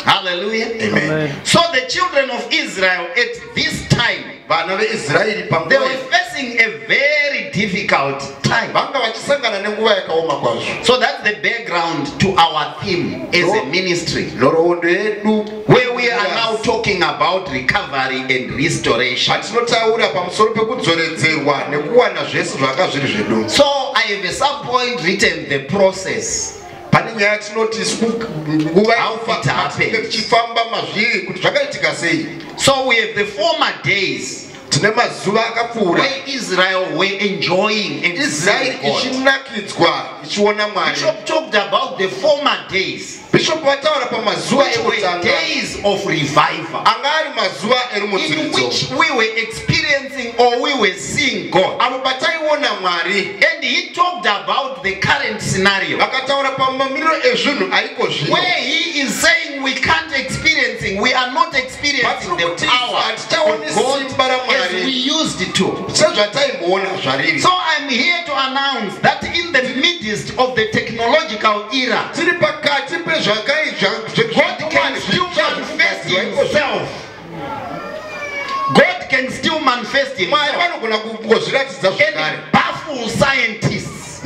Hallelujah. Amen. So the children of Israel at this time, they were facing a very difficult time. So that's the background to our theme as a ministry, where we are now talking about recovery and restoration. So I have a sub-point written, the process. How it happened. So we have the former days where Israel were enjoying and seeing God. Bishop talked about the former days, which were days of revival, in which we were experiencing or we were seeing God. And he talked about the current scenario, where he is saying we can't experiencing, we are not experiencing the power of God as we used to. So I'm here to announce that in the midst of the technological era, God can still manifest himself. God can still manifest himself and baffle scientists.